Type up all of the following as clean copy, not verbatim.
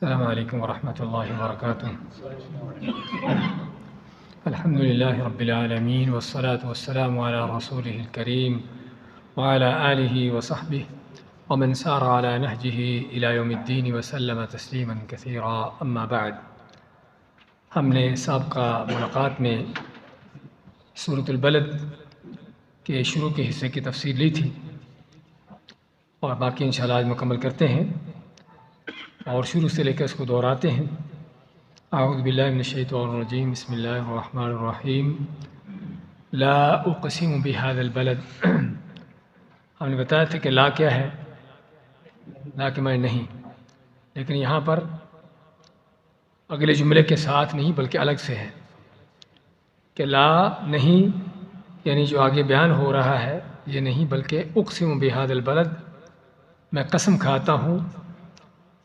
السلام علیکم ورحمۃ اللہ وبرکاتہ۔ الحمد للہ رب العالمین والصلاة والسلام علی رسولہ الکریم وعلی آلہ وصحبہ ومن سار علی نہجہ الی یوم الدین وسلم تسلیما کثیرا، اما بعد۔ ہم نے سابقہ ملاقات میں سورۃ البلد کے شروع کے حصے کی تفسیر لی تھی اور باقی انشاءاللہ آج مکمل کرتے ہیں اور شروع سے لے کر اس کو دہراتے ہیں۔ اعوذ باللہ من الشیطان الرجیم، بسم اللہ الرحمن الرحیم۔ لا اقسم بهذا البلد، ہم نے بتایا تھا کہ لا کیا ہے، لا کے معنی نہیں، لیکن یہاں پر اگلے جملے کے ساتھ نہیں بلکہ الگ سے ہے کہ لا نہیں، یعنی جو آگے بیان ہو رہا ہے یہ نہیں بلکہ اقسم بهذا البلد، میں قسم کھاتا ہوں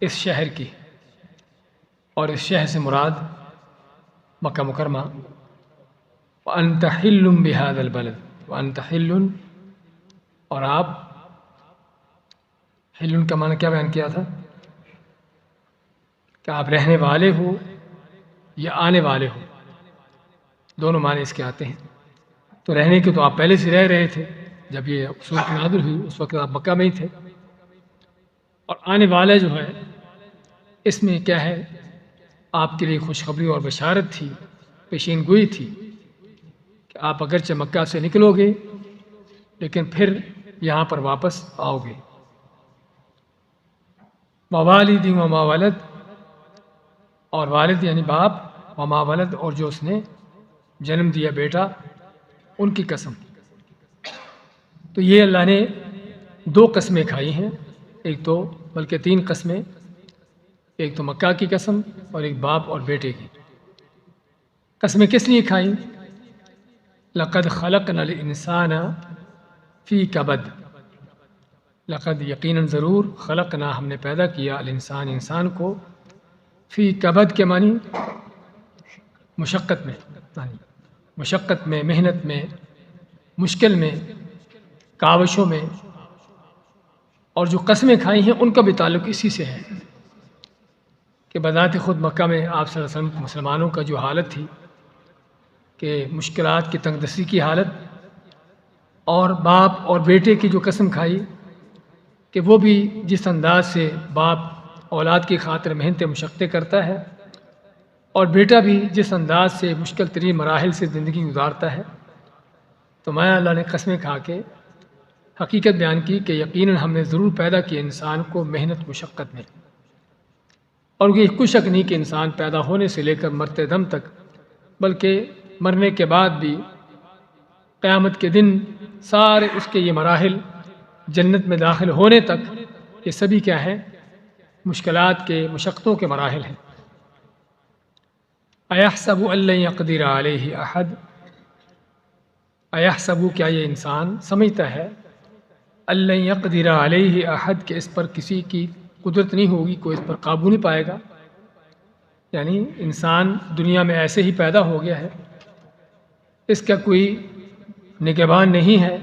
اس شہر کی، اور اس شہر سے مراد مکہ مکرمہ۔ وَأَنْتَ حِلٌّ بِهَذَا الْبَلَدِ، وَأَنْتَ حِلٌّ، اور آپ، حِلٌّ کا معنی کیا بیان کیا تھا کہ آپ رہنے والے ہو یا آنے والے ہو، دونوں معنی اس کے آتے ہیں۔ تو رہنے کے تو آپ پہلے سے رہ رہے تھے، جب یہ سورۃ نازل ہوئی اس وقت آپ مکہ میں ہی تھے، اور آنے والا جو ہے اس میں کیا ہے، آپ کے لیے خوشخبری اور بشارت تھی، پیشین گوئی تھی کہ آپ اگرچہ مکہ سے نکلو گے لیکن پھر یہاں پر واپس آؤ گے۔ ووالد وما ولد، اور والد یعنی باپ، وما ولد، اور جو اس نے جنم دیا بیٹا، ان کی قسم۔ تو یہ اللہ نے دو قسمیں کھائی ہیں، ایک تو بلکہ تین قسمیں، ایک تو مکہ کی قسم اور ایک باپ اور بیٹے کی قسمیں۔ کس لیے کھائیں؟ لقد خلقنا الانسان فی کبد، لقد یقیناً ضرور، خلقنا ہم نے پیدا کیا، الانسان انسان کو، فی کبد کے معنی مشقت میں، مشقت میں، محنت میں، مشکل میں، کاوشوں میں، اور جو قسمیں کھائی ہیں ان کا بھی تعلق اسی سے ہے کہ بذات خود مکہ میں آپ صلی اللہ علیہ وسلم مسلمانوں کا جو حالت تھی کہ مشکلات کی تنگ دستی کی حالت، اور باپ اور بیٹے کی جو قسم کھائی کہ وہ بھی جس انداز سے باپ اولاد کی خاطر محنتیں مشقتیں کرتا ہے اور بیٹا بھی جس انداز سے مشکل ترین مراحل سے زندگی گزارتا ہے، تو میں اللہ نے قسمیں کھا کے حقیقت بیان کی کہ یقیناً ہم نے ضرور پیدا کیا انسان کو محنت مشقت میں، اور یہ کوئی شک نہیں کہ انسان پیدا ہونے سے لے کر مرتے دم تک، بلکہ مرنے کے بعد بھی قیامت کے دن سارے اس کے یہ مراحل، جنت میں داخل ہونے تک، یہ سبھی کیا ہے، مشکلات کے، مشقتوں کے مراحل ہیں۔ ایحسب ان لن یقدر علیہ احد، ایحسب، کیا یہ انسان سمجھتا ہے، ان لن یقدر علیہ احد، کہ اس پر کسی کی قدرت نہیں ہوگی، کوئی اس پر قابو نہیں پائے گا، یعنی انسان دنیا میں ایسے ہی پیدا ہو گیا ہے، اس کا کوئی نگہبان نہیں ہے،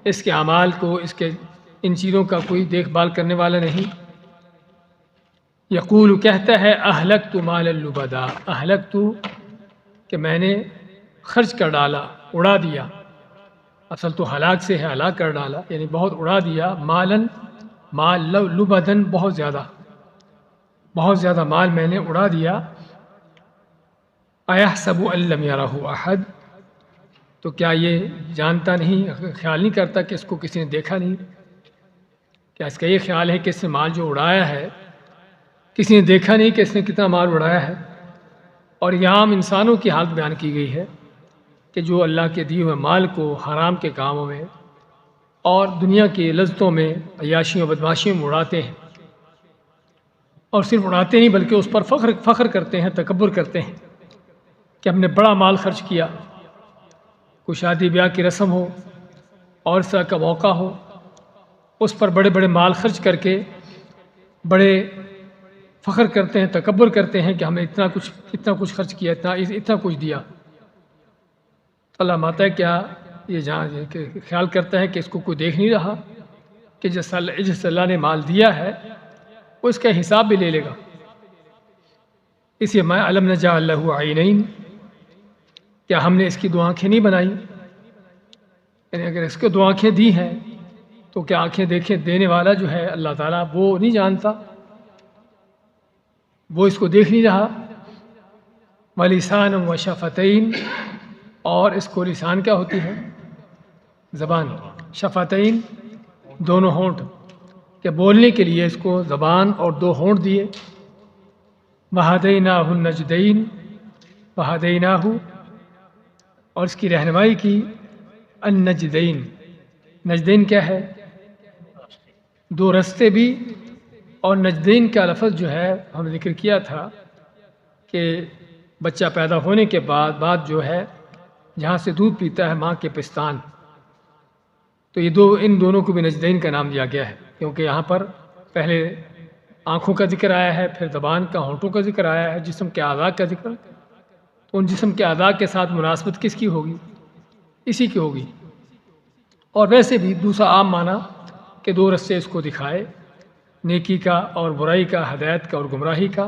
اس کے اعمال کو، اس کے ان چیزوں کا کوئی دیکھ بھال کرنے والا نہیں۔ یقول، کہتا ہے، اہلکت مالا لبدا، اہلکت، کہ میں نے خرچ کر ڈالا، اڑا دیا، اصل تو ہلاک سے ہے، ہلاک کر ڈالا، یعنی بہت اڑا دیا، مالن، مال، لبدن، بہت زیادہ، بہت زیادہ مال میں نے اڑا دیا۔ ایحسب ان لم یرہ احد، تو کیا یہ جانتا نہیں، خیال نہیں کرتا کہ اس کو کسی نے دیکھا نہیں؟ کیا اس کا یہ خیال ہے کہ اس نے مال جو اڑایا ہے کسی نے دیکھا نہیں کہ اس نے کتنا مال اڑایا ہے؟ اور یہاں عام انسانوں کی حالت بیان کی گئی ہے کہ جو اللہ کے دیے ہوئے مال کو حرام کے کاموں میں اور دنیا کی لذتوں میں، عیاشیوں بدماشیوں میں اڑاتے ہیں، اور صرف اڑاتے نہیں بلکہ اس پر فخر کرتے ہیں، تکبر کرتے ہیں کہ ہم نے بڑا مال خرچ کیا، کوئی شادی بیاہ کی رسم ہو اور اس طرح کا موقع ہو، اس پر بڑے بڑے مال خرچ کر کے بڑے فخر کرتے ہیں، تکبر کرتے ہیں کہ ہم نے اتنا کچھ خرچ کیا، اتنا کچھ دیا۔ اللہ ماتا ہے کیا یہ جہاں خیال کرتا ہے کہ اس کو کوئی دیکھ نہیں رہا کہ جس اللہ نے مال دیا ہے وہ اس کا حساب بھی لے لے گا، اس لیے میں علم نجعل لہ عینین، کیا ہم نے اس کی دو آنکھیں نہیں بنائی؟ یعنی اگر اس کو دو آنکھیں دی ہیں تو کیا آنکھیں دیکھیں دینے والا جو ہے اللہ تعالیٰ وہ نہیں جانتا؟ وہ اس کو دیکھ نہیں رہا؟ وَلِسَانًا وَشَفَتَيْن، اور اس کو لسان کیا ہوتی ہے؟ زبان. شفتین دونوں ہونٹ، کہ بولنے کے لیے اس کو زبان اور دو ہونٹ دیے. وَهَدَيْنَاهُ النَّجْدَيْن، وَهَدَيْنَاهُ، اور اس کی رہنمائی کی النجدین. نجدین کیا ہے؟ دو رستے بھی. اور نجدین کا لفظ جو ہے ہم نے ذکر کیا تھا کہ بچہ پیدا ہونے کے بعد جو ہے جہاں سے دودھ پیتا ہے ماں کے پستان، تو یہ ان دونوں کو بھی نجدین کا نام دیا گیا ہے، کیونکہ یہاں پر پہلے آنکھوں کا ذکر آیا ہے، پھر زبان کا، ہونٹوں کا ذکر آیا ہے، جسم کے اعضاء کا ذکر. تو ان جسم کے اعضاء کے ساتھ مناسبت کس کی ہوگی؟ اسی کی ہوگی. اور ویسے بھی دوسرا عام معنی کہ دو رستے اس کو دکھائے، نیکی کا اور برائی کا، ہدایت کا اور گمراہی کا.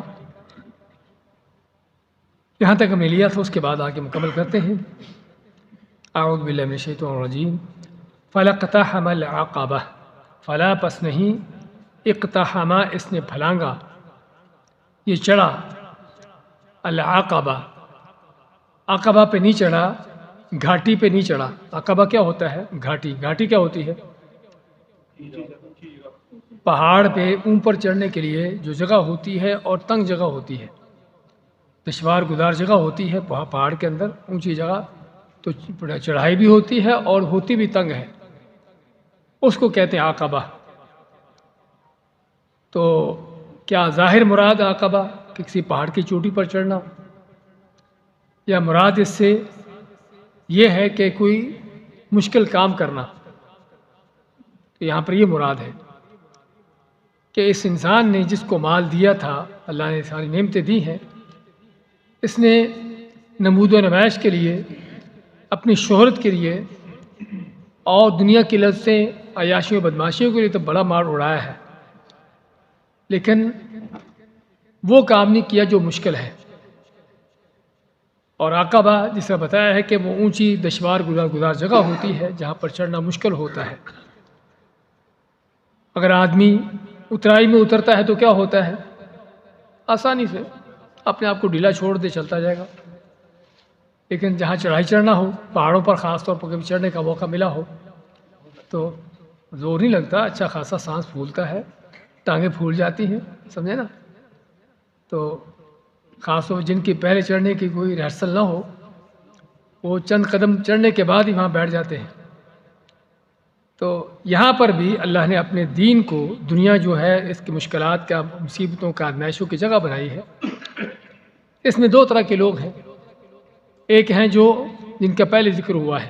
یہاں تک ہم نے لیا تھا، اس کے بعد آگے مکمل کرتے ہیں. اعوذ باللہ من الشیطان الرجیم. فَلَقْتَحَمَ الْعَقَبَةَ، فلا پس نہیں، اقتحما اس نے پھلانگا، یہ چڑھا، العقبہ، عقبہ پہ نہیں چڑھا، گھاٹی پہ نہیں چڑھا. عقبہ کیا ہوتا ہے؟ گھاٹی. گھاٹی کیا ہوتی ہے؟ پہاڑ پہ اوپر چڑھنے کے لیے جو جگہ ہوتی ہے اور تنگ جگہ ہوتی ہے، دشوار گزار جگہ ہوتی ہے پہاڑ کے اندر، اونچی جگہ، تو چڑھائی بھی ہوتی ہے اور ہوتی بھی تنگ ہے، اس کو کہتے ہیں عقبہ. تو کیا ظاہر مراد عقبہ کہ کسی پہاڑ کی چوٹی پر چڑھنا، یا مراد اس سے یہ ہے کہ کوئی مشکل کام کرنا؟ تو یہاں پر یہ مراد ہے کہ اس انسان نے جس کو مال دیا تھا، اللہ نے ساری نعمتیں دی ہیں، اس نے نمود و نمائش کے لیے، اپنی شہرت کے لیے اور دنیا کی لذتیں، عیاشیوں بدماشیوں کے لیے تو بڑا مال اڑایا ہے، لیکن وہ کام نہیں کیا جو مشکل ہے. اور عقبہ جس کا بتایا ہے کہ وہ اونچی دشوار گزار جگہ ہوتی ہے جہاں پر چڑھنا مشکل ہوتا ہے. اگر آدمی اترائی میں اترتا ہے تو کیا ہوتا ہے؟ آسانی سے اپنے آپ کو ڈھیلا چھوڑ دے چلتا جائے گا. لیکن جہاں چڑھائی چڑھنا ہو، پہاڑوں پر خاص طور پر کبھی چڑھنے کا موقع ملا ہو تو زور نہیں لگتا، اچھا خاصا سانس پھولتا ہے، ٹانگیں پھول جاتی ہیں، سمجھے نا. تو خاص طور جن کی پہلے چڑھنے کی کوئی ریہرسل نہ ہو، وہ چند قدم چڑھنے کے بعد ہی وہاں بیٹھ جاتے ہیں. تو یہاں پر بھی اللہ نے اپنے دین کو، دنیا جو ہے اس کی مشکلات کا، مصیبتوں کا، آزمائشوں کی جگہ بنائی ہے. اس میں دو طرح کے لوگ ہیں. ایک ہیں جن کا پہلے ذکر ہوا ہے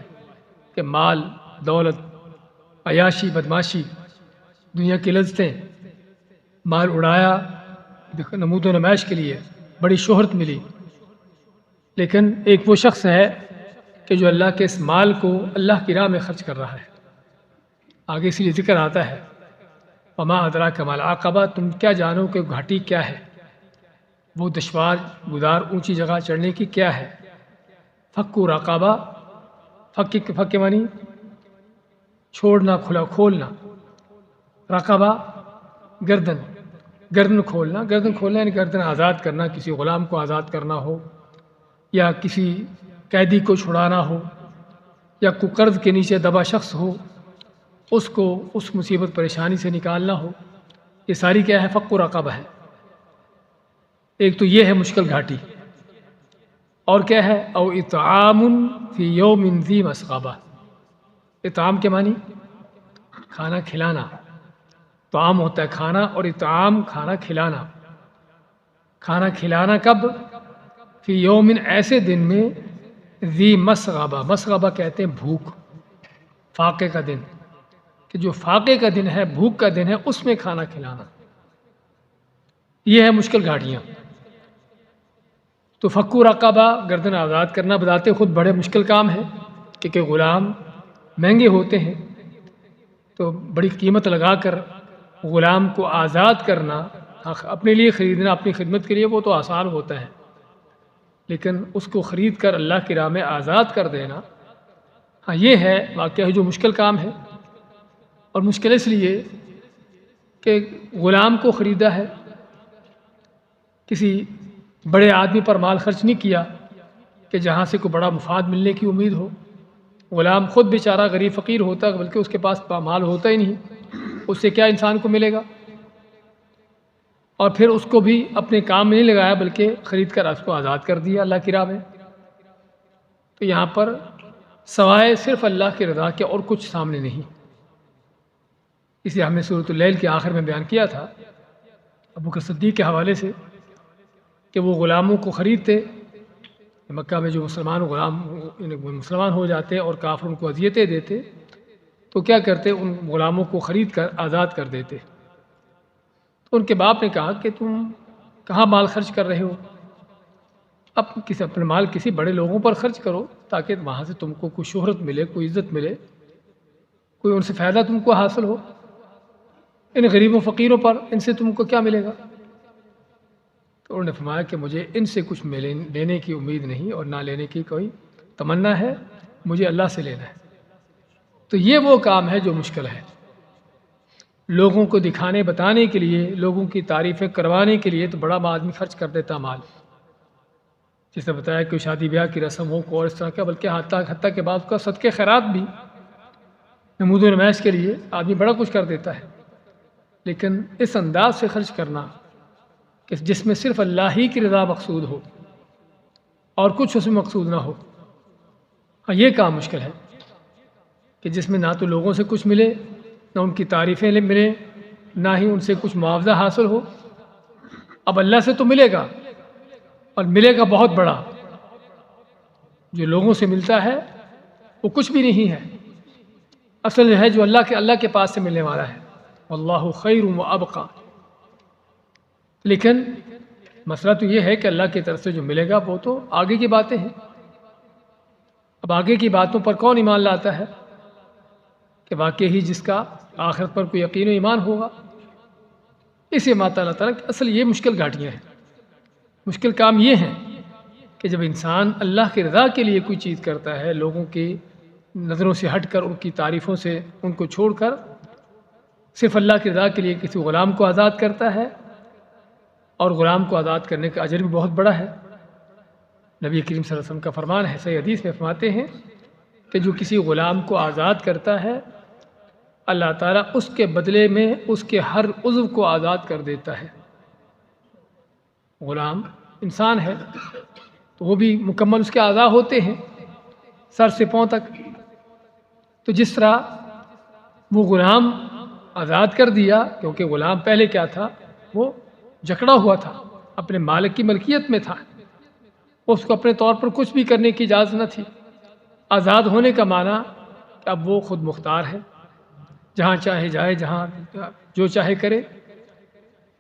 کہ مال، دولت، عیاشی، بدماشی، دنیا کی لذتیں، مال اڑایا نمود و نمائش کے لیے، بڑی شہرت ملی. لیکن ایک وہ شخص ہے کہ جو اللہ کے اس مال کو اللہ کی راہ میں خرچ کر رہا ہے. آگے اس لیے ذکر آتا ہے وما ادراک ما العقبہ، تم کیا جانو کہ گھاٹی کیا ہے، وہ دشوار گزار اونچی جگہ چڑھنے کی کیا ہے. فک رقبہ، فک معنی چھوڑنا، کھولنا. رقبہ گردن کھولنا. گردن کھولنا یعنی گردن آزاد کرنا، کسی غلام کو آزاد کرنا ہو، یا کسی قیدی کو چھڑانا ہو، یا کوئی قرض کے نیچے دبا شخص ہو، اس کو اس مصیبت پریشانی سے نکالنا ہو. یہ ساری کیا ہے؟ فک رقبہ ہے. ایک تو یہ ہے مشکل گھاٹی، اور کیا ہے؟ او اطعام فی یوم ذی مسغبہ. اطعام کے معنی کھانا کھلانا. طعام ہوتا ہے کھانا، اور اطعام کھانا کھلانا. کھانا کھلانا کب؟ فی یوم ایسے دن میں، ذی مسغبہ، مسغبہ کہتے ہیں بھوک، فاقے کا دن، کہ جو فاقے کا دن ہے، بھوک کا دن ہے، اس میں کھانا کھلانا. یہ ہے مشکل گھاٹیاں. تو فک رقبہ، گردن آزاد کرنا، بذات خود بڑے مشکل کام ہے، کیونکہ غلام مہنگے ہوتے ہیں. تو بڑی قیمت لگا کر غلام کو آزاد کرنا اپنے لیے خریدنا اپنی خدمت کے لیے وہ تو آسان ہوتا ہے، لیکن اس کو خرید کر اللہ کی راہ میں آزاد کر دینا، ہاں یہ ہے واقعہ جو مشکل کام ہے۔ اور مشکل اس لیے کہ غلام کو خریدا ہے، کسی بڑے آدمی پر مال خرچ نہیں کیا کہ جہاں سے کوئی بڑا مفاد ملنے کی امید ہو۔ غلام خود بیچارہ غریب فقیر ہوتا، بلکہ اس کے پاس مال ہوتا ہی نہیں، اس سے کیا انسان کو ملے گا؟ اور پھر اس کو بھی اپنے کام میں نہیں لگایا بلکہ خرید کر اس کو آزاد کر دیا اللہ کی راہ میں۔ تو یہاں پر سوائے صرف اللہ کی رضا کے اور کچھ سامنے نہیں۔ اسے ہم نے سورۃ اللیل کے آخر میں بیان کیا تھا ابوبکر صدیق کے حوالے سے کہ وہ غلاموں کو خریدتے، مکہ میں جو مسلمان ہو جاتے اور کافر ان کو اذیتیں دیتے تو کیا کرتے، ان غلاموں کو خرید کر آزاد کر دیتے۔ تو ان کے باپ نے کہا کہ تم کہاں مال خرچ کر رہے ہو؟ اپنے مال کسی بڑے لوگوں پر خرچ کرو تاکہ وہاں سے تم کو کوئی شہرت ملے، کوئی عزت ملے، کوئی ان سے فائدہ تم کو حاصل ہو۔ ان غریبوں فقیروں پر ان سے تم کو کیا ملے گا؟ تو انہوں نے فرمایا کہ مجھے ان سے کچھ لینے کی امید نہیں اور نہ لینے کی کوئی تمنا ہے، مجھے اللہ سے لینا ہے۔ تو یہ وہ کام ہے جو مشکل ہے، لوگوں کو دکھانے بتانے کے لیے، لوگوں کی تعریفیں کروانے کے لیے تو بڑا آدمی خرچ کر دیتا مال، جس نے بتایا کہ شادی بیاہ کی رسم ہو کو اور اس طرح کا، بلکہ حتیٰ کے بعد کا صدقے خیرات بھی نمود و نمائش کے لیے آدمی بڑا کچھ کر دیتا ہے، لیکن اس انداز سے خرچ کرنا کہ جس میں صرف اللہ ہی کی رضا مقصود ہو اور کچھ اس میں مقصود نہ ہو، ہاں یہ کام مشکل ہے کہ جس میں نہ تو لوگوں سے کچھ ملے، نہ ان کی تعریفیں ملیں، نہ ہی ان سے کچھ معاوضہ حاصل ہو۔ اب اللہ سے تو ملے گا اور ملے گا بہت بڑا، جو لوگوں سے ملتا ہے وہ کچھ بھی نہیں ہے، اصل ہے جو اللہ کے پاس سے ملنے والا ہے، واللہ خیر و ابقی۔ لیکن مسئلہ تو یہ ہے کہ اللہ کی طرف سے جو ملے گا وہ تو آگے کی باتیں ہیں۔ اب آگے کی باتوں پر کون ایمان لاتا ہے کہ واقعی ہی جس کا آخرت پر کوئی یقین و ایمان ہوگا؟ اسی اللہ تعالیٰ کہ اصل یہ مشکل گھاٹیاں ہیں، مشکل کام یہ ہیں کہ جب انسان اللہ کی رضا کے لیے کوئی چیز کرتا ہے، لوگوں کی نظروں سے ہٹ کر، ان کی تعریفوں سے ان کو چھوڑ کر صرف اللہ کی رضا کے لیے کسی غلام کو آزاد کرتا ہے، اور غلام کو آزاد کرنے کا اجر بھی بہت بڑا ہے۔ نبی کریم صلی اللہ علیہ وسلم کا فرمان ہے، صحیح حدیث میں فرماتے ہیں کہ جو کسی غلام کو آزاد کرتا ہے، اللہ تعالیٰ اس کے بدلے میں اس کے ہر عضو کو آزاد کر دیتا ہے۔ غلام انسان ہے تو وہ بھی مکمل اس کے اعضاء ہوتے ہیں سر سے پاؤں تک، تو جس طرح وہ غلام آزاد کر دیا، کیونکہ غلام پہلے کیا تھا، وہ جکڑا ہوا تھا، اپنے مالک کی ملکیت میں تھا، اس کو اپنے طور پر کچھ بھی کرنے کی اجازت نہ تھی۔ آزاد ہونے کا معنی کہ اب وہ خود مختار ہے، جہاں چاہے جائے، جہاں جو چاہے کرے۔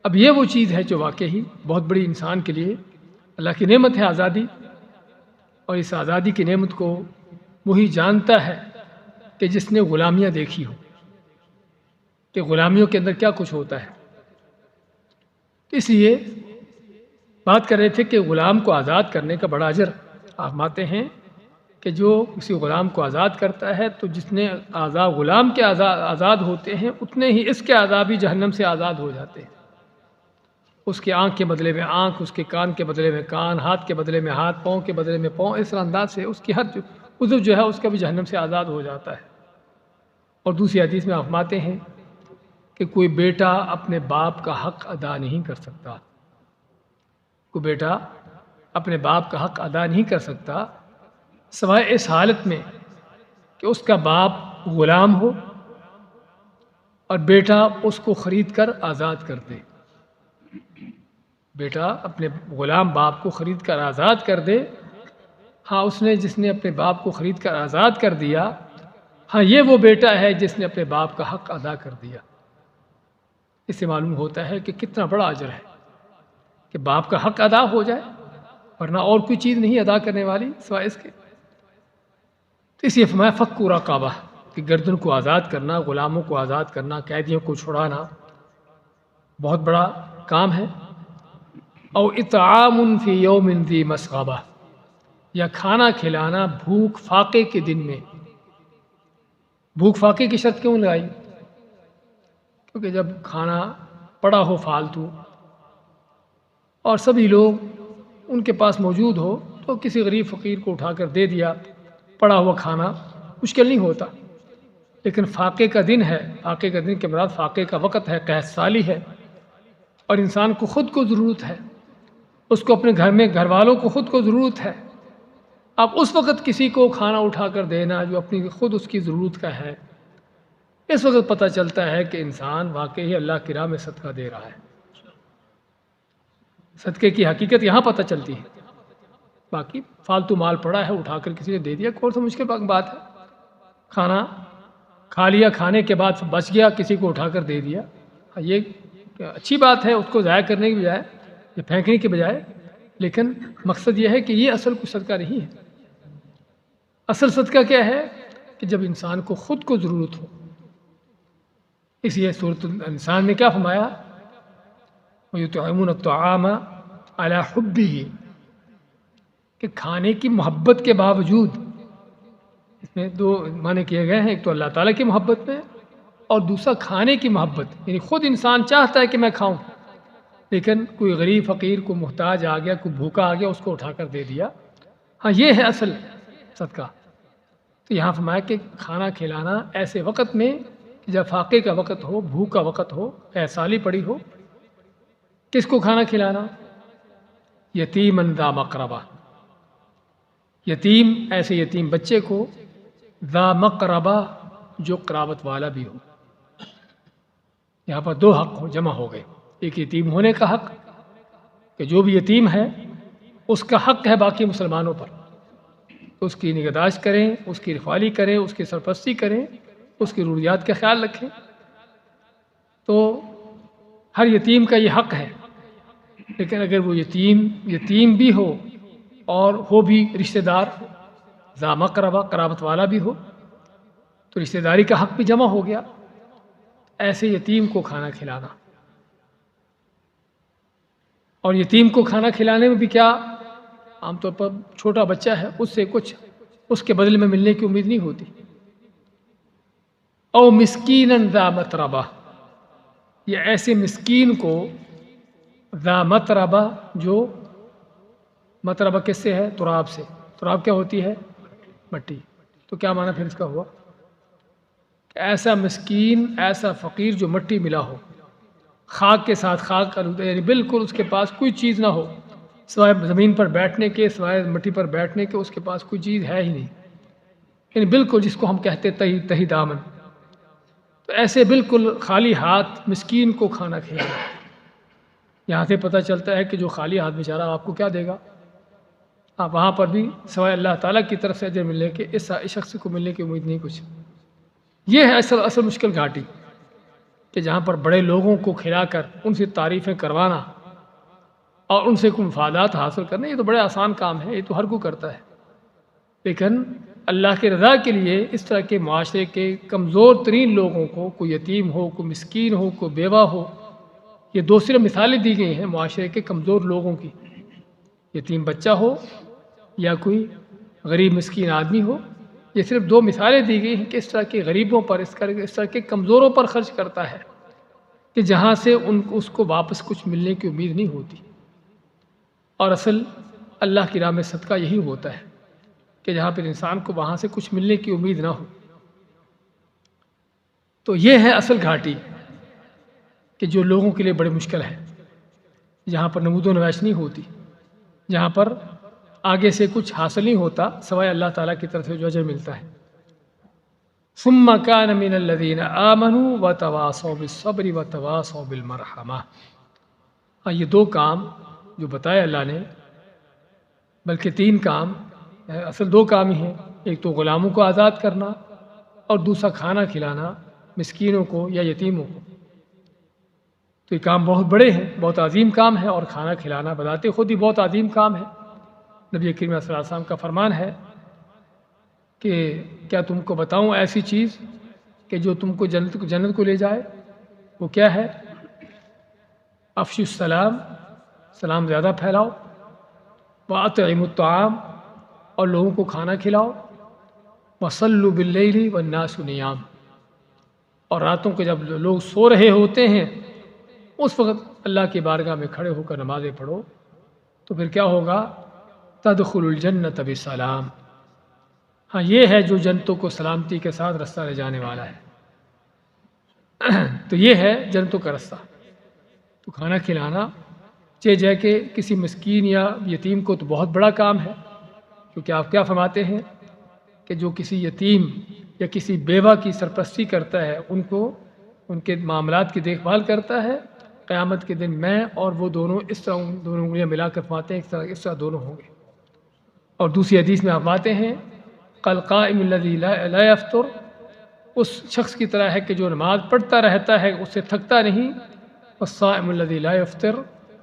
اب یہ وہ چیز ہے جو واقعی بہت بڑی انسان کے لیے اللہ کی نعمت ہے، آزادی، اور اس آزادی کی نعمت کو وہی جانتا ہے کہ جس نے غلامیاں دیکھی ہو کہ غلامیوں کے اندر کیا کچھ ہوتا ہے۔ اس لیے بات کر رہے تھے کہ غلام کو آزاد کرنے کا بڑا اجر۔ آپ مانتے ہیں کہ جو کسی غلام کو آزاد کرتا ہے تو جس نے اعضاء غلام کے آزاد ہوتے ہیں، اتنے ہی اس کے اعضاء بھی جہنم سے آزاد ہو جاتے ہیں۔ اس کے آنکھ کے بدلے میں آنکھ، اس کے کان کے بدلے میں کان، ہاتھ کے بدلے میں ہاتھ، پاؤں کے بدلے میں پاؤں، اس انداز سے اس کی ہر عضو جو ہے اس کا بھی جہنم سے آزاد ہو جاتا ہے۔ اور دوسری حدیث میں آپ مانتے ہیں کہ کوئی بیٹا اپنے باپ کا حق ادا نہیں کر سکتا، کوئی بیٹا اپنے باپ کا حق ادا نہیں کر سکتا سوائے اس حالت میں کہ اس کا باپ غلام ہو اور بیٹا اس کو خرید کر آزاد کر دے۔ بیٹا اپنے غلام باپ کو خرید کر آزاد کر دے، ہاں جس نے اپنے باپ کو خرید کر آزاد کر دیا، ہاں یہ وہ بیٹا ہے جس نے اپنے باپ کا حق ادا کر دیا۔ اس سے معلوم ہوتا ہے کہ کتنا بڑا اجر ہے کہ باپ کا حق ادا ہو جائے، ورنہ اور کوئی چیز نہیں ادا کرنے والی سوائے اس کے۔ تو اس لیے فرمایا فک رقبہ، کہ گردن کو آزاد کرنا، غلاموں کو آزاد کرنا، قیدیوں کو چھڑانا بہت بڑا کام ہے، او اطعام فی یوم ذی مسغبہ، یا کھانا کھلانا بھوک فاقے کے دن میں۔ بھوک فاقے کی شرط کیوں لگائی؟ کیونکہ جب کھانا پڑا ہو فالتو اور سبھی لوگ ان کے پاس موجود ہو تو کسی غریب فقیر کو اٹھا کر دے دیا، پڑا ہوا کھانا مشکل نہیں ہوتا۔ لیکن فاقے کا دن ہے، فاقے کا دن کے مراد فاقے کا وقت ہے، قحط سالی ہے، اور انسان کو خود کو ضرورت ہے، اس کو اپنے گھر میں گھر والوں کو خود کو ضرورت ہے۔ اب اس وقت کسی کو کھانا اٹھا کر دینا جو اپنی خود اس کی ضرورت کا ہے، اس وقت پتہ چلتا ہے کہ انسان واقعی اللہ کی راہ میں صدقہ دے رہا ہے۔ صدقے کی حقیقت یہاں پتہ چلتی ہے۔ باقی فالتو مال پڑا ہے اٹھا کر کسی نے دے دیا، کون سا مشکل بات ہے؟ کھانا کھا لیا، کھانے کے بعد بچ گیا، کسی کو اٹھا کر دے دیا، یہ اچھی بات ہے، اس کو ضائع کرنے کی بجائے یا پھینکنے کے بجائے، لیکن مقصد یہ ہے کہ یہ اصل کوئی صدقہ نہیں ہے۔ اصل صدقہ کیا ہے کہ جب انسان کو خود کو ضرورت ہو۔ اس لیے سورۃ الانسان نے کیا فرمایا؟ وَيُطْعِمُونَ الطَّعَامَ عَلَىٰ حُبِّهِ، کہ کھانے کی محبت کے باوجود، اس میں دو معنی کیے گئے ہیں، ایک تو اللہ تعالیٰ کی محبت میں اور دوسرا کھانے کی محبت، یعنی خود انسان چاہتا ہے کہ میں کھاؤں، لیکن کوئی غریب فقیر کو محتاج آ گیا، کوئی بھوکا آ گیا، اس کو اٹھا کر دے دیا، ہاں یہ ہے اصل صدقہ۔ تو یہاں فرمایا کہ کھانا کھلانا ایسے وقت میں کہ جب فاقے کا وقت ہو، بھوک کا وقت ہو، سالی پڑی ہو۔ کس کو کھانا کھلانا؟ یتیماً ذا مقربہ، یتیم ایسے یتیم بچے کو، ذا مقربہ جو قرابت والا بھی ہو۔ یہاں پر دو حق جمع ہو گئے، ایک یتیم ہونے کا حق کہ جو بھی یتیم ہے اس کا حق ہے باقی مسلمانوں پر، اس کی نگہداشت کریں، اس کی رکھوالی کریں، اس کی سرپرستی کریں، اس کی ضروریات کا خیال رکھیں۔ تو ہر یتیم کا یہ حق ہے، لیکن اگر وہ یتیم بھی ہو اور ہو بھی رشتہ دار ذا مقربہ قرابت والا بھی ہو تو رشتہ داری کا حق بھی جمع ہو گیا۔ ایسے یتیم کو کھانا کھلانا، اور یتیم کو کھانا کھلانے میں بھی کیا، عام طور پر چھوٹا بچہ ہے، اس سے کچھ اس کے بدلے میں ملنے کی امید نہیں ہوتی۔ او مسکیناً ذا متربہ، یہ ایسے مسکین کو، ذا متربہ جو متربہ کس سے ہے؟ تراب سے۔ تراب کیا ہوتی ہے؟ مٹی۔ تو کیا معنی پھر اس کا ہوا کہ ایسا مسکین، ایسا فقیر جو مٹی ملا ہو، خاک کے ساتھ خاک آلودہ، یعنی بالکل اس کے پاس کوئی چیز نہ ہو سوائے زمین پر بیٹھنے کے، سوائے مٹی پر بیٹھنے کے، اس کے پاس کوئی چیز ہے ہی نہیں، یعنی بالکل جس کو ہم کہتے تہی دامن۔ تو ایسے بالکل خالی ہاتھ مسکین کو کھانا کھلانا، یہاں سے پتہ چلتا ہے کہ جو خالی ہاتھ بیچارہ آپ کو کیا دے گا؟ آپ وہاں پر بھی سوائے اللہ تعالیٰ کی طرف سے اجر ملنے کے، اس شخص کو ملنے کی امید نہیں کچھ۔ یہ ہے اصل مشکل گھاٹی، کہ جہاں پر بڑے لوگوں کو کھلا کر ان سے تعریفیں کروانا اور ان سے کوئی مفادات حاصل کرنا، یہ تو بڑے آسان کام ہے، یہ تو ہر کوئی کرتا ہے۔ لیکن اللہ کی رضا کے لیے اس طرح کے معاشرے کے کمزور ترین لوگوں کو، کوئی یتیم ہو، کوئی مسکین ہو، کوئی بیوہ ہو، یہ دو صرف مثالیں دی گئی ہیں معاشرے کے کمزور لوگوں کی، یتیم بچہ ہو یا کوئی غریب مسکین آدمی ہو، یہ صرف دو مثالیں دی گئی ہیں کہ اس طرح کے غریبوں پر، اس طرح کے کمزوروں پر خرچ کرتا ہے کہ جہاں سے اس کو واپس کچھ ملنے کی امید نہیں ہوتی۔ اور اصل اللہ کی راہ میں صدقہ یہی ہوتا ہے کہ جہاں پھر انسان کو وہاں سے کچھ ملنے کی امید نہ ہو۔ تو یہ ہے اصل گھاٹی کہ جو لوگوں کے لیے بڑی مشکل ہے، جہاں پر نمود و نمائش نہیں ہوتی، جہاں پر آگے سے کچھ حاصل نہیں ہوتا سوائے اللہ تعالیٰ کی طرف سے جو اجر ملتا ہے۔ ثم كان من الذين آمنوا وتواصوا بالصبر وتواصوا بالمرحمہ، یہ دو کام جو بتایا اللہ نے، بلکہ تین کام، اصل دو کام ہی ہیں، ایک تو غلاموں کو آزاد کرنا اور دوسرا کھانا کھلانا مسکینوں کو یا یتیموں کو۔ تو یہ کام بہت بڑے ہیں، بہت عظیم کام ہے، اور کھانا کھلانا بذات خود ہی بہت عظیم کام ہے۔ نبی کریم صلی اللہ علیہ وسلم کا فرمان ہے کہ کیا تم کو بتاؤں ایسی چیز کہ جو تم کو جنت کو لے جائے؟ وہ کیا ہے؟ افشوا السلام، سلام زیادہ پھیلاؤ، واطعموا الطعام، اور لوگوں کو کھانا کھلاؤ، وصلوا باللیل والناس نیام، اور راتوں کو جب لوگ سو رہے ہوتے ہیں اس وقت اللہ کی بارگاہ میں کھڑے ہو کر نمازیں پڑھو، تو پھر کیا ہوگا؟ تدخل الجنت بسلام، ہاں یہ ہے جو جنتوں کو سلامتی کے ساتھ رستہ لے جانے والا ہے۔ تو یہ ہے جنتوں کا رستہ۔ تو کھانا کھلانا جے کہ کسی مسکین یا یتیم کو تو بہت بڑا کام ہے، کیونکہ آپ کیا فرماتے ہیں کہ جو کسی یتیم یا کسی بیوہ کی سرپرستی کرتا ہے، ان کو ان کے معاملات کی دیکھ بھال کرتا ہے، قیامت کے دن میں اور وہ دونوں اس طرح دونوں انگلیاں ملا کر فرماتے ہیں اس طرح دونوں ہوں گے۔ اور دوسری حدیث میں فرماتے ہیں قائم الذی لا یفطر، اس شخص کی طرح ہے کہ جو نماز پڑھتا رہتا ہے اس سے تھکتا نہیں، والصائم الذی لا یفطر،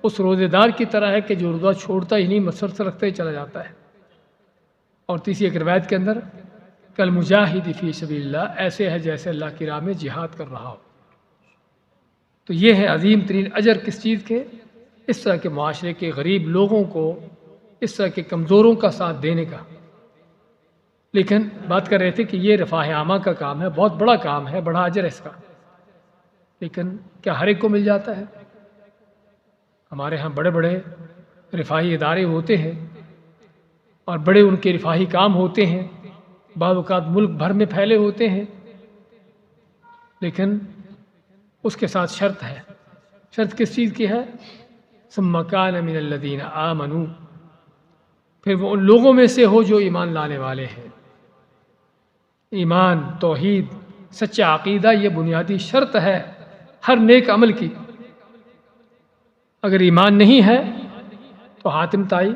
اس روزے دار کی طرح ہے کہ جو روزہ چھوڑتا ہی نہیں، مسلسل رکھتا ہی چلا جاتا ہے۔ اور تیسری ایک روایت کے اندر کالمجاہد فی سبیل اللہ، ایسے ہے جیسے اللہ کی راہ میں جہاد کر رہا ہو۔ تو یہ ہے عظیم ترین اجر کس چیز کے؟ اس طرح کے معاشرے کے غریب لوگوں کو، اس طرح کے کمزوروں کا ساتھ دینے کا۔ لیکن بات کر رہے تھے کہ یہ رفاہ عامہ کا کام ہے، بہت بڑا کام ہے، بڑا اجر ہے اس کا، لیکن کیا ہر ایک کو مل جاتا ہے؟ ہمارے ہاں بڑے بڑے رفاہی ادارے ہوتے ہیں اور بڑے ان کے رفاہی کام ہوتے ہیں، بعض اوقات ملک بھر میں پھیلے ہوتے ہیں، لیکن اس کے ساتھ شرط ہے۔ شرط کس چیز کی ہے؟ ثم کان من الذین آمنوا، پھر وہ ان لوگوں میں سے ہو جو ایمان لانے والے ہیں۔ ایمان، توحید، سچا عقیدہ یہ بنیادی شرط ہے ہر نیک عمل کی۔ اگر ایمان نہیں ہے تو حاتم طائی،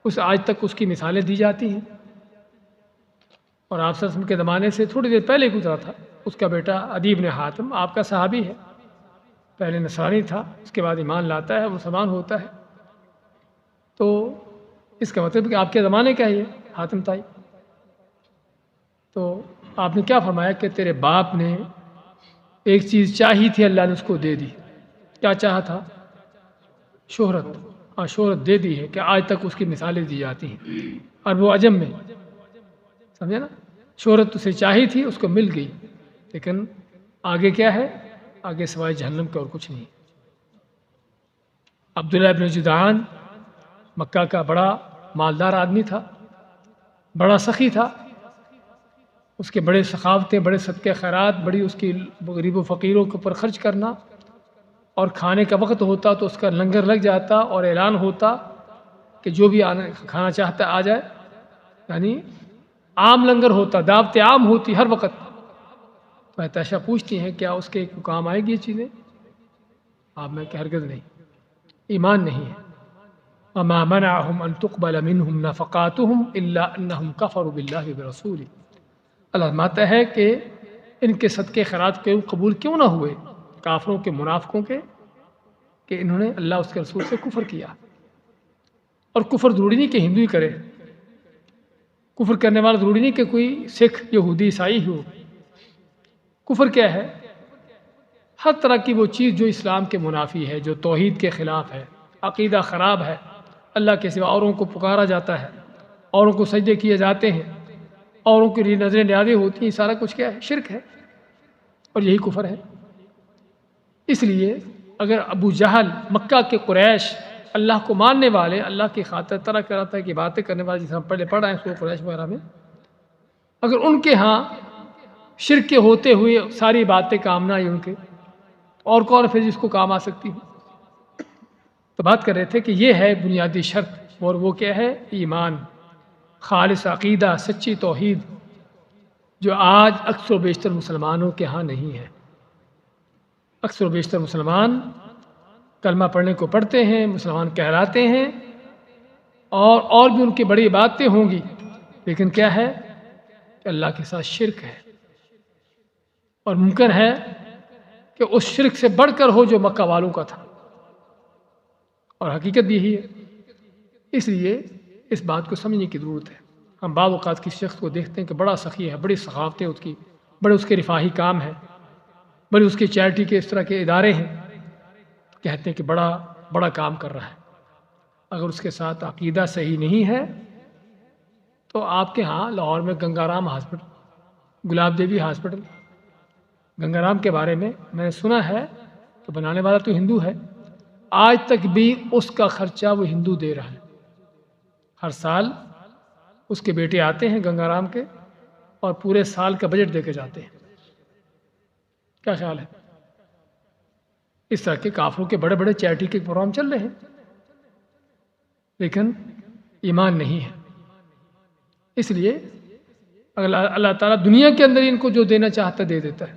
آج تک اس کی مثالیں دی جاتی ہیں، اور آپ صلی اللہ علیہ وسلم کے زمانے سے تھوڑی دیر پہلے گزرا تھا، اس کا بیٹا عدی بن حاتم آپ کا صحابی ہے، پہلے نصرانی تھا، اس کے بعد ایمان لاتا ہے، مسلمان ہوتا ہے۔ تو اس کا مطلب کہ آپ کے زمانے کا ہی ہے حاتم طائی۔ تو آپ نے کیا فرمایا کہ تیرے باپ نے ایک چیز چاہی تھی، اللہ نے اس کو دے دی۔ کیا چاہا تھا؟ شہرت۔ ہاں، شہرت دے دی ہے کہ آج تک اس کی مثالیں دی جاتی ہیں عرب و عجم میں، سمجھے نا؟ شہرت اسے چاہی تھی، اس کو مل گئی، لیکن آگے کیا ہے؟ آگے سوائے جہنم کے اور کچھ نہیں۔ عبداللہ بن جدعان مکہ کا بڑا مالدار آدمی تھا، بڑا سخی تھا، اس کے بڑے سخاوتیں، بڑے صدقے خیرات، بڑی اس کی غریب و فقیروں کے اوپر خرچ کرنا، اور کھانے کا وقت ہوتا تو اس کا لنگر لگ جاتا اور اعلان ہوتا کہ جو بھی کھانا چاہتا آ جائے، یعنی عام لنگر ہوتا، دعوت عام ہوتی ہر وقت۔ تو عائشہ پوچھتی ہیں کیا اس کے کام آئے گی یہ چیزیں؟ آپ میں کہ ہرگز نہیں، ایمان نہیں ہے۔ وما منعهم ان تقبل منهم نفقاتهم الا انهم كفروا بالله وبرسوله، اللہ فرماتا ہے کہ ان کے صدقے خیرات کے قبول کیوں نہ ہوئے، کافروں کے، منافقوں کے، کہ انہوں نے اللہ اس کے رسول سے کفر کیا۔ اور کفر ضروری نہیں کہ ہندو ہی کرے، کفر کرنے والا ضروری نہیں کہ کوئی سکھ، یہودی، عیسائی ہو۔ کفر کیا ہے؟ ہر طرح کی وہ چیز جو اسلام کے منافی ہے، جو توحید کے خلاف ہے، عقیدہ خراب ہے، اللہ کے سوا اوروں کو پکارا جاتا ہے، اوروں کو سجدے کیے جاتے ہیں، اوروں کے لیے نظریں نیازیں ہوتی ہیں، سارا کچھ کیا ہے؟ شرک ہے، اور یہی کفر ہے۔ اس لیے اگر ابو جہل، مکہ کے قریش، اللہ کو ماننے والے، اللہ کی خاطر طرح طرح کی باتیں کرنے والے، جسے ہم پہلے پڑھ رہے ہیں سورہ قریش وغیرہ میں، اگر ان کے ہاں شرک کے ہوتے ہوئے ساری باتیں کام نہ آئی ان کے، اور کون پھر جس کو کام آ سکتی ہو؟ تو بات کر رہے تھے کہ یہ ہے بنیادی شرط، اور وہ کیا ہے؟ ایمان، خالص عقیدہ، سچی توحید، جو آج اکثر و بیشتر مسلمانوں کے ہاں نہیں ہے۔ اکثر و بیشتر مسلمان کلمہ پڑھنے کو پڑھتے ہیں، مسلمان کہلاتے ہیں، اور بھی ان کی بڑی باتیں ہوں گی، لیکن کیا ہے کہ اللہ کے ساتھ شرک ہے، اور ممکن ہے کہ اس شرک سے بڑھ کر ہو جو مکہ والوں کا تھا، اور حقیقت بھی یہی ہے۔ اس لیے اس بات کو سمجھنے کی ضرورت ہے۔ ہم بعض اوقات کسی شخص کو دیکھتے ہیں کہ بڑا سخی ہے، بڑی سخاوتیں اس کی، بڑے اس کے رفاہی کام ہیں، بڑے اس کے چیریٹی کے اس طرح کے ادارے ہیں، کہتے ہیں کہ بڑا بڑا کام کر رہا ہے، اگر اس کے ساتھ عقیدہ صحیح نہیں ہے تو آپ کے ہاں لاہور میں گنگا رام ہاسپٹل، گلاب دیوی ہاسپٹل، گنگا رام کے بارے میں نے سنا ہے کہ بنانے والا تو ہندو ہے، آج تک بھی اس کا خرچہ وہ ہندو دے رہا ہے۔ ہر سال اس کے بیٹے آتے ہیں گنگا رام کے اور پورے سال کا بجٹ دے کے جاتے ہیں۔ کیا خیال ہے؟ اس طرح کے کافروں کے بڑے بڑے چیریٹی کے پروگرام چل رہے ہیں، لیکن ایمان نہیں ہے۔ اس لیے اگر اللہ تعالیٰ دنیا کے اندر ان کو جو دینا چاہتا دے دیتا ہے،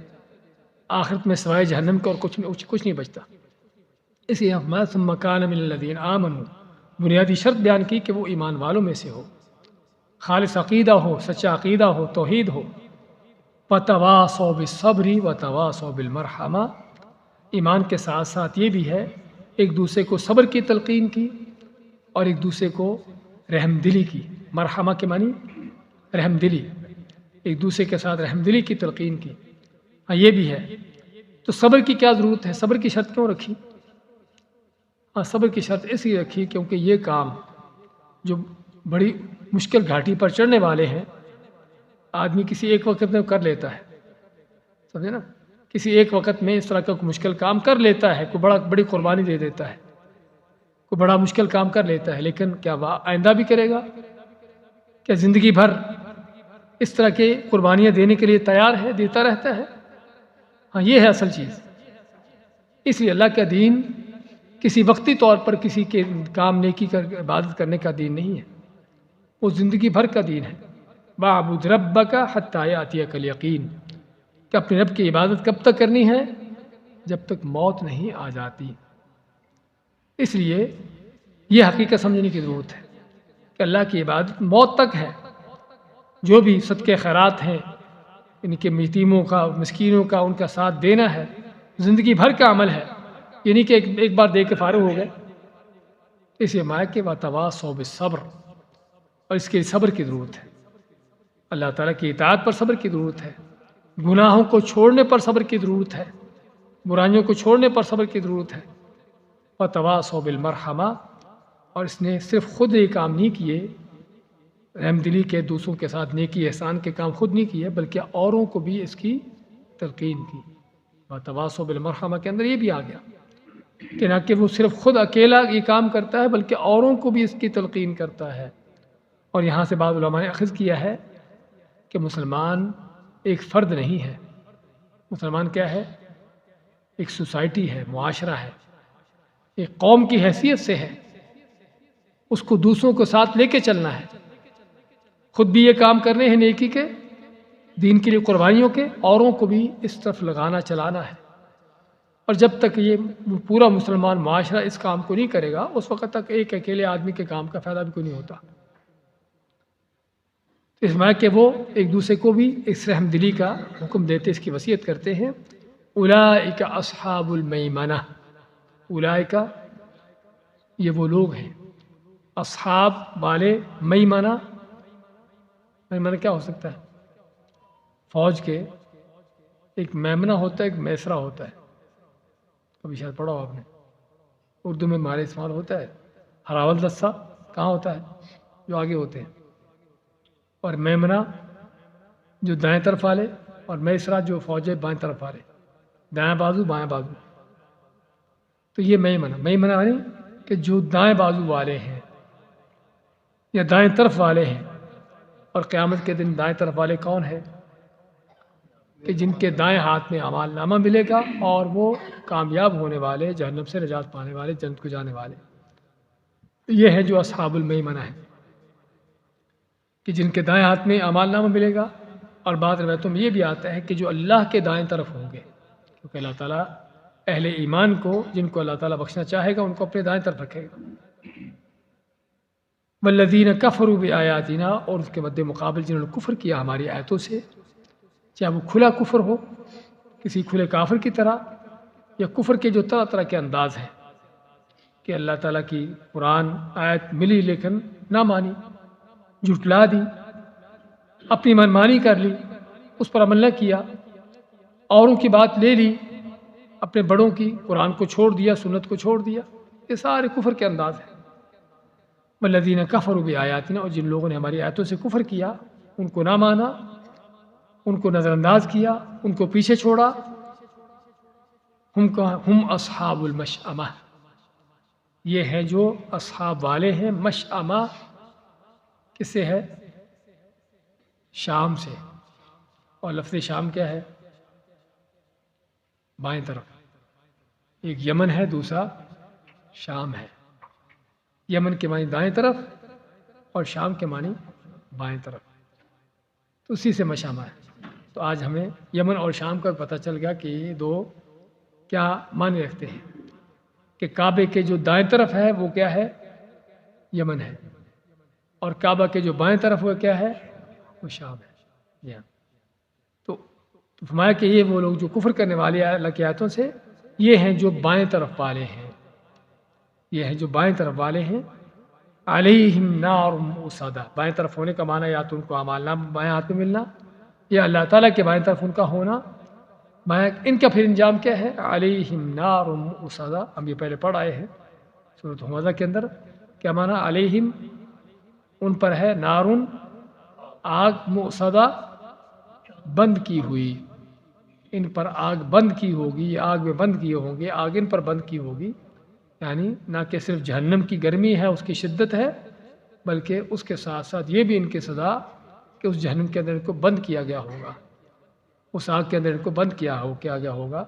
آخرت میں سوائے جہنم کے اور کچھ نہیں بچتا۔ اس لیے ثم کان من الذین آمنوا، بنیادی شرط بیان کی کہ وہ ایمان والوں میں سے ہو، خالص عقیدہ ہو، سچا عقیدہ ہو، توحید ہو۔ وتواصوا بالصبر وتواصوا بالمرحمہ، ایمان کے ساتھ ساتھ یہ بھی ہے ایک دوسرے کو صبر کی تلقین کی اور ایک دوسرے کو رحم دلی کی۔ مرحمہ کے معنی رحم دلی، ایک دوسرے کے ساتھ رحم دلی کی تلقین کی۔ ہاں یہ بھی ہے۔ تو صبر کی کیا ضرورت ہے؟ صبر کی شرط کیوں رکھی؟ صبر کی شرط اس لیے رکھی کیونکہ یہ کام جو بڑی مشکل گھاٹی پر چڑھنے والے ہیں، آدمی کسی ایک وقت میں کر لیتا ہے، سمجھے نا، کسی ایک وقت میں اس طرح کا مشکل کام کر لیتا ہے، کوئی بڑی قربانی دے دیتا ہے، کوئی بڑا مشکل کام کر لیتا ہے، لیکن کیا وہ آئندہ بھی کرے گا؟ کیا زندگی بھر اس طرح کے قربانیاں دینے کے لیے تیار ہے، دیتا رہتا ہے؟ ہاں یہ ہے اصل چیز۔ اس لیے اللہ کا دین کسی وقتی طور پر کسی کے کام نیکی کر عبادت کرنے کا دین نہیں ہے، وہ زندگی بھر کا دین ہے۔ وَاعْبُدْ رَبَّكَ حَتَّىٰ يَأْتِيَكَ الْيَقِينُ، کہ اپنے رب کی عبادت کب تک کرنی ہے؟ جب تک موت نہیں آ جاتی۔ اس لیے یہ حقیقت سمجھنے کی ضرورت ہے کہ اللہ کی عبادت موت تک ہے۔ جو بھی صدقے خیرات ہیں، ان کے یتیموں کا، مسکینوں کا، ان کا ساتھ دینا ہے، زندگی بھر کا عمل ہے، یعنی کہ ایک بار دے کے فارغ ہو گئے۔ اس لیے مایا کہ وَتَوَاصَوْا بِالصَّبْرِ، اور اس کے صبر کی ضرورت ہے۔ اللہ تعالیٰ کی اطاعت پر صبر کی ضرورت ہے، گناہوں کو چھوڑنے پر صبر کی ضرورت ہے، برائیوں کو چھوڑنے پر صبر کی ضرورت ہے۔ وَتَوَاصَوْا بِالْمَرْحَمَةِ، اور اس نے صرف خود یہ کام نہیں کیے، رحم دلی کے، دوسروں کے ساتھ نیکی احسان کے کام خود نہیں کیے، بلکہ اوروں کو بھی اس کی تلقین کی۔ وَتَوَاصَوْا بِالْمَرْحَمَةِ کے اندر یہ بھی آ گیا کہ نہ کہ وہ صرف خود اکیلا یہ کام کرتا ہے، بلکہ اوروں کو بھی اس کی تلقین کرتا ہے۔ اور یہاں سے بعض علماء نے اخذ کیا ہے کہ مسلمان ایک فرد نہیں ہے، مسلمان کیا ہے؟ ایک سوسائٹی ہے، معاشرہ ہے، ایک قوم کی حیثیت سے ہے۔ اس کو دوسروں کو ساتھ لے کے چلنا ہے، خود بھی یہ کام کرنے ہیں نیکی کے، دین کے لیے قربانیوں کے، اوروں کو بھی اس طرف لگانا چلانا ہے۔ اور جب تک یہ پورا مسلمان معاشرہ اس کام کو نہیں کرے گا، اس وقت تک ایک اکیلے آدمی کے کام کا فائدہ بھی کوئی نہیں ہوتا۔ اس میں کہ وہ ایک دوسرے کو بھی اس رحم دلی کا حکم دیتے، اس کی وصیت کرتے ہیں۔ اولئک اصحاب المیمنہ، اولئک یہ وہ لوگ ہیں، اصحاب والے، میمنہ، میمنہ کیا ہو سکتا ہے؟ فوج کے ایک میمنہ ہوتا ہے، ایک میسرہ ہوتا ہے، کبھی شاید پڑھا ہو آپ نے، اردو میں ہمارے استعمال ہوتا ہے۔ ہراول دستہ کہاں ہوتا ہے؟ جو آگے ہوتے ہیں، اور میمنہ جو دائیں طرف والے، اور میسرہ جو فوج ہے بائیں طرف والے، دائیں بازو بائیں بازو۔ تو یہ میمنہ یعنی کہ جو دائیں بازو والے ہیں یا دائیں طرف والے ہیں۔ اور قیامت کے دن دائیں طرف والے کون ہیں؟ کہ جن کے دائیں ہاتھ میں اعمال نامہ ملے گا، اور وہ کامیاب ہونے والے، جہنم سے نجات پانے والے، جنت کو جانے والے، یہ ہیں جو اصحاب المیمنہ ہیں، کہ جن کے دائیں ہاتھ میں اعمال نامہ ملے گا۔ اور بعض روایتوں میں یہ بھی آتا ہے کہ جو اللہ کے دائیں طرف ہوں گے، کیونکہ اللہ تعالیٰ اہل ایمان کو، جن کو اللہ تعالیٰ بخشنا چاہے گا، ان کو اپنے دائیں طرف رکھے گا۔ والذین کفروا بآیاتنا، اور اس کے مد مقابل جنہوں نے کفر کیا ہماری آیتوں سے، چاہے وہ کھلا کفر ہو کسی کھلے کافر کی طرح، یا کفر کے جو طرح طرح کے انداز ہیں، کہ اللہ تعالیٰ کی قرآن آیت ملی لیکن نہ مانی، جھٹلا دی، اپنی منمانی کر لی، اس پر عمل نہ کیا، اوروں کی بات لے لی، اپنے بڑوں کی، قرآن کو چھوڑ دیا، سنت کو چھوڑ دیا، یہ سارے کفر کے انداز ہیں۔ والذین کفروا بآیاتنا، اور جن لوگوں نے ہماری آیتوں سے کفر کیا، ان کو نہ مانا، ان کو نظر انداز کیا، ان کو پیچھے چھوڑا، ہم اصحاب المشأمہ، یہ ہیں جو اصحاب والے ہیں۔ مشأمہ کس سے ہے؟ شام سے، اور لفظ شام کیا ہے؟ بائیں طرف، ایک یمن ہے، دوسرا شام ہے۔ یمن کے معنی دائیں طرف اور شام کے معنی بائیں طرف، تو اسی سے مشامہ ہے۔ تو آج ہمیں یمن اور شام کا پتہ چل گیا کہ یہ دو کیا معنی رکھتے ہیں، کہ کعبے کے جو دائیں طرف ہے وہ کیا ہے؟ یمن ہے، اور کعبہ کے جو بائیں طرف وہ کیا ہے؟ وہ شام ہے۔ جی ہاں، تو فرمایا کہ یہ وہ لوگ جو کفر کرنے والے ہیں اللہ کی آیتوں سے، یہ ہیں جو بائیں طرف والے ہیں، یہ ہیں جو بائیں طرف والے ہیں۔ علیہم نار مؤصدہ، بائیں طرف ہونے کا معنی یا تو ان کو اعمال نام بائیں ہاتھ میں ملنا، یا اللہ تعالیٰ کے بائیں طرف ان کا ہونا۔ ان کا پھر انجام کیا ہے؟ علیہم نار مؤصدہ، ہم یہ پہلے پڑھ آئے ہیں سورۃ حمزہ کے اندر، کیا معنی؟ علیہم ان پر ہے، نارن آگ، مؤصدہ بند کی ہوئی، ان پر آگ بند کی ہوگی، آگ میں بند کیے ہوں گے، آگ ان پر بند کی ہوگی، یعنی نہ کہ صرف جہنم کی گرمی ہے، اس کی شدت ہے، بلکہ اس کے ساتھ ساتھ یہ بھی ان کی سزا کہ اس جہنم کے اندر ان کو بند کیا گیا ہوگا، اس آگ کے اندر ان کو بند کیا گیا ہوگا۔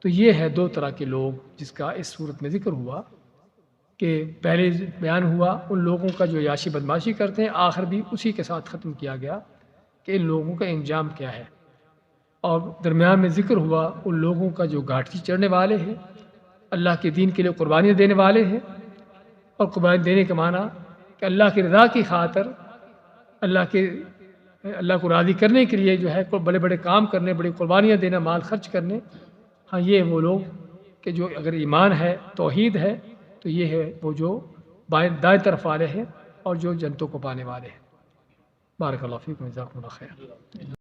تو یہ ہے دو طرح کے لوگ جس کا اس صورت میں ذکر ہوا، کہ پہلے بیان ہوا ان لوگوں کا جو یاشی بدماشی کرتے ہیں، آخر بھی اسی کے ساتھ ختم کیا گیا کہ ان لوگوں کا انجام کیا ہے، اور درمیان میں ذکر ہوا ان لوگوں کا جو گھاٹی چڑھنے والے ہیں، اللہ کے دین کے لیے قربانیاں دینے والے ہیں، اور قربانی دینے کا معنی کہ اللہ کی رضا کی خاطر، اللہ کو راضی کرنے کے لیے جو ہے بڑے بڑے کام کرنے، بڑی قربانیاں دینا، مال خرچ کرنے۔ ہاں، یہ وہ لوگ کہ جو اگر ایمان ہے، توحید ہے، تو یہ ہے وہ جو دائیں طرف والے ہیں اور جو جنتوں کو پانے والے ہیں۔ بارک اللہ فیکم، جزاکم اللہ خیر۔